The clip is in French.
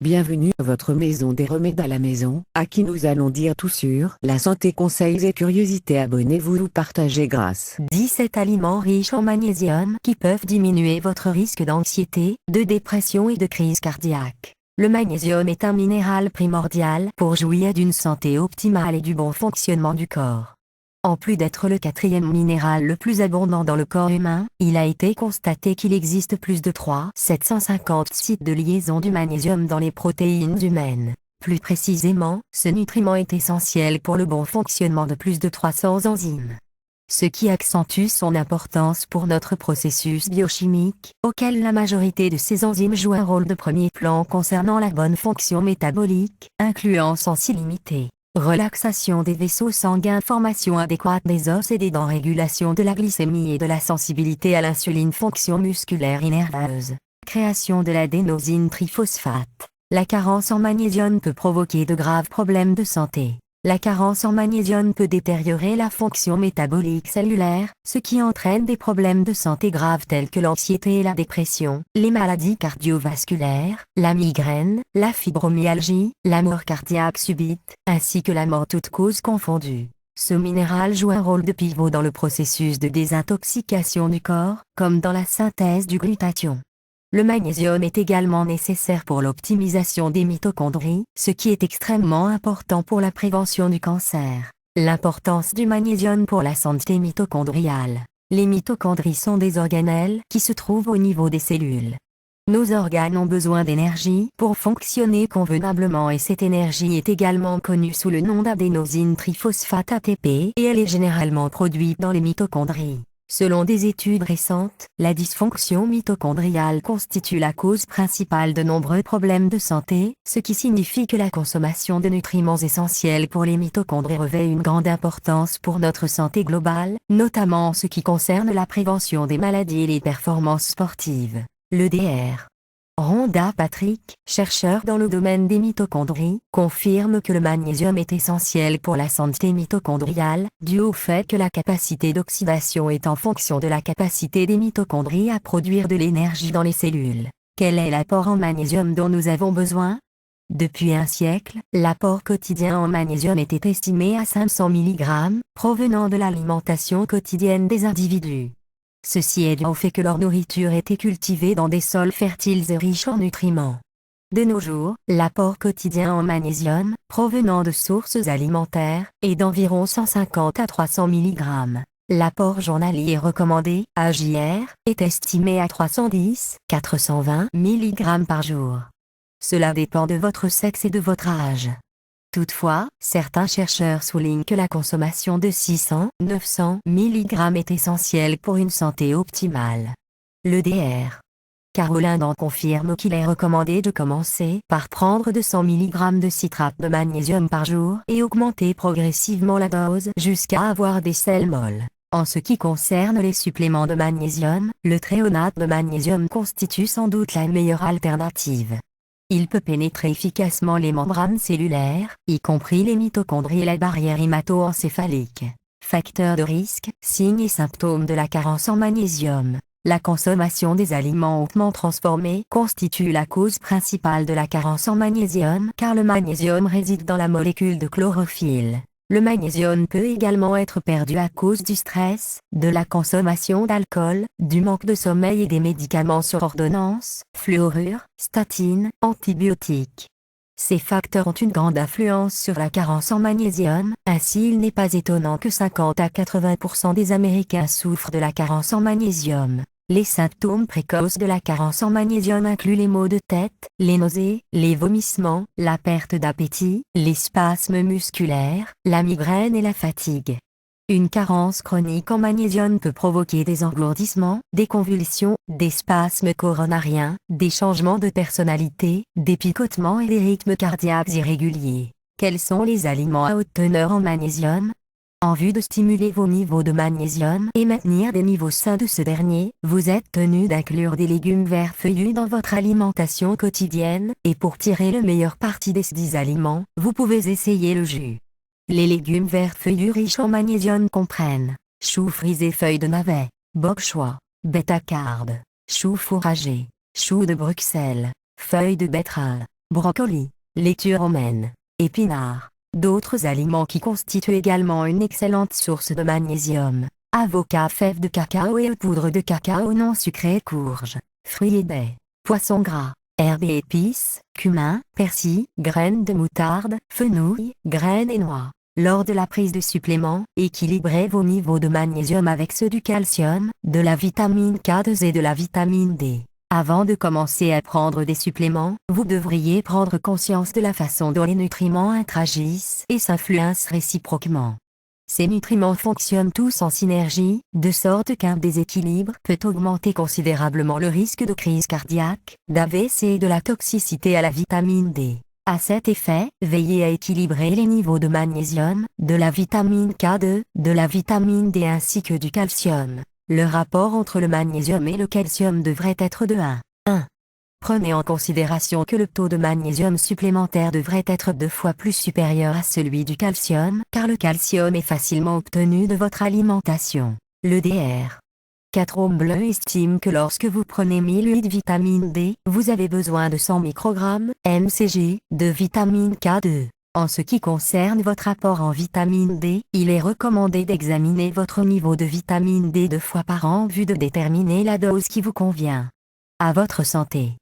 Bienvenue à votre maison des remèdes à la maison, à qui nous allons dire tout sur la santé, conseils et curiosités. Abonnez-vous ou partagez grâce 17 aliments riches en magnésium qui peuvent diminuer votre risque d'anxiété, de dépression et de crise cardiaque. Le magnésium est un minéral primordial pour jouir d'une santé optimale et du bon fonctionnement du corps. En plus d'être le quatrième minéral le plus abondant dans le corps humain, il a été constaté qu'il existe plus de 750 sites de liaison du magnésium dans les protéines humaines. Plus précisément, ce nutriment est essentiel pour le bon fonctionnement de plus de 300 enzymes. Ce qui accentue son importance pour notre processus biochimique, auquel la majorité de ces enzymes jouent un rôle de premier plan concernant la bonne fonction métabolique, incluant sens illimité, relaxation des vaisseaux sanguins, formation adéquate des os et des dents, régulation de la glycémie et de la sensibilité à l'insuline, fonction musculaire et nerveuse, création de l'adénosine triphosphate. La carence en magnésium peut provoquer de graves problèmes de santé. La carence en magnésium peut détériorer la fonction métabolique cellulaire, ce qui entraîne des problèmes de santé graves tels que l'anxiété et la dépression, les maladies cardiovasculaires, la migraine, la fibromyalgie, la mort cardiaque subite, ainsi que la mort toute cause confondue. Ce minéral joue un rôle de pivot dans le processus de désintoxication du corps, comme dans la synthèse du glutathion. Le magnésium est également nécessaire pour l'optimisation des mitochondries, ce qui est extrêmement important pour la prévention du cancer. L'importance du magnésium pour la santé mitochondriale. Les mitochondries sont des organelles qui se trouvent au niveau des cellules. Nos organes ont besoin d'énergie pour fonctionner convenablement et cette énergie est également connue sous le nom d'adénosine triphosphate ATP et elle est généralement produite dans les mitochondries. Selon des études récentes, la dysfonction mitochondriale constitue la cause principale de nombreux problèmes de santé, ce qui signifie que la consommation de nutriments essentiels pour les mitochondries revêt une grande importance pour notre santé globale, notamment en ce qui concerne la prévention des maladies et les performances sportives. Le Dr. Rhonda Patrick, chercheur dans le domaine des mitochondries, confirme que le magnésium est essentiel pour la santé mitochondriale, dû au fait que la capacité d'oxydation est en fonction de la capacité des mitochondries à produire de l'énergie dans les cellules. Quel est l'apport en magnésium dont nous avons besoin? Depuis un siècle, l'apport quotidien en magnésium était estimé à 500 mg, provenant de l'alimentation quotidienne des individus. Ceci est dû au fait que leur nourriture était cultivée dans des sols fertiles et riches en nutriments. De nos jours, l'apport quotidien en magnésium, provenant de sources alimentaires, est d'environ 150 à 300 mg. L'apport journalier recommandé, AJR, est estimé à 310-420 mg par jour. Cela dépend de votre sexe et de votre âge. Toutefois, certains chercheurs soulignent que la consommation de 600-900 mg est essentielle pour une santé optimale. Le Dr. Caroline en confirme qu'il est recommandé de commencer par prendre 200 mg de citrate de magnésium par jour et augmenter progressivement la dose jusqu'à avoir des sels molles. En ce qui concerne les suppléments de magnésium, le thréonate de magnésium constitue sans doute la meilleure alternative. Il peut pénétrer efficacement les membranes cellulaires, y compris les mitochondries et la barrière hémato-encéphalique. Facteurs de risque, signes et symptômes de la carence en magnésium. La consommation des aliments hautement transformés constitue la cause principale de la carence en magnésium car le magnésium réside dans la molécule de chlorophylle. Le magnésium peut également être perdu à cause du stress, de la consommation d'alcool, du manque de sommeil et des médicaments sur ordonnance, fluorure, statines, antibiotiques. Ces facteurs ont une grande influence sur la carence en magnésium, ainsi il n'est pas étonnant que 50 à 80% des Américains souffrent de la carence en magnésium. Les symptômes précoces de la carence en magnésium incluent les maux de tête, les nausées, les vomissements, la perte d'appétit, les spasmes musculaires, la migraine et la fatigue. Une carence chronique en magnésium peut provoquer des engourdissements, des convulsions, des spasmes coronariens, des changements de personnalité, des picotements et des rythmes cardiaques irréguliers. Quels sont les aliments à haute teneur en magnésium? En vue de stimuler vos niveaux de magnésium et maintenir des niveaux sains de ce dernier, vous êtes tenu d'inclure des légumes verts feuillus dans votre alimentation quotidienne, et pour tirer le meilleur parti des 10 aliments, vous pouvez essayer le jus. Les légumes verts feuillus riches en magnésium comprennent choux frisés, feuilles de navet, bok choy, bêta carbe, choux fourragés, choux de Bruxelles, feuilles de betterave, brocoli, laitue romaine, épinards. D'autres aliments qui constituent également une excellente source de magnésium. Avocat, fèves de cacao et poudre de cacao non sucrée, courge, fruits et baies, poissons gras, herbes et épices, cumin, persil, graines de moutarde, fenouil, graines et noix. Lors de la prise de suppléments, équilibrez vos niveaux de magnésium avec ceux du calcium, de la vitamine K2 et de la vitamine D. Avant de commencer à prendre des suppléments, vous devriez prendre conscience de la façon dont les nutriments interagissent et s'influencent réciproquement. Ces nutriments fonctionnent tous en synergie, de sorte qu'un déséquilibre peut augmenter considérablement le risque de crise cardiaque, d'AVC et de la toxicité à la vitamine D. À cet effet, veillez à équilibrer les niveaux de magnésium, de la vitamine K2, de la vitamine D ainsi que du calcium. Le rapport entre le magnésium et le calcium devrait être de 1. Prenez en considération que le taux de magnésium supplémentaire devrait être 2 fois plus supérieur à celui du calcium, car le calcium est facilement obtenu de votre alimentation. Le Dr. Catherine Bleu estime que lorsque vous prenez 1008 vitamine D, vous avez besoin de 100 microgrammes mcg de vitamine K2. En ce qui concerne votre apport en vitamine D, il est recommandé d'examiner votre niveau de vitamine D 2 fois par an en vue de déterminer la dose qui vous convient. À votre santé.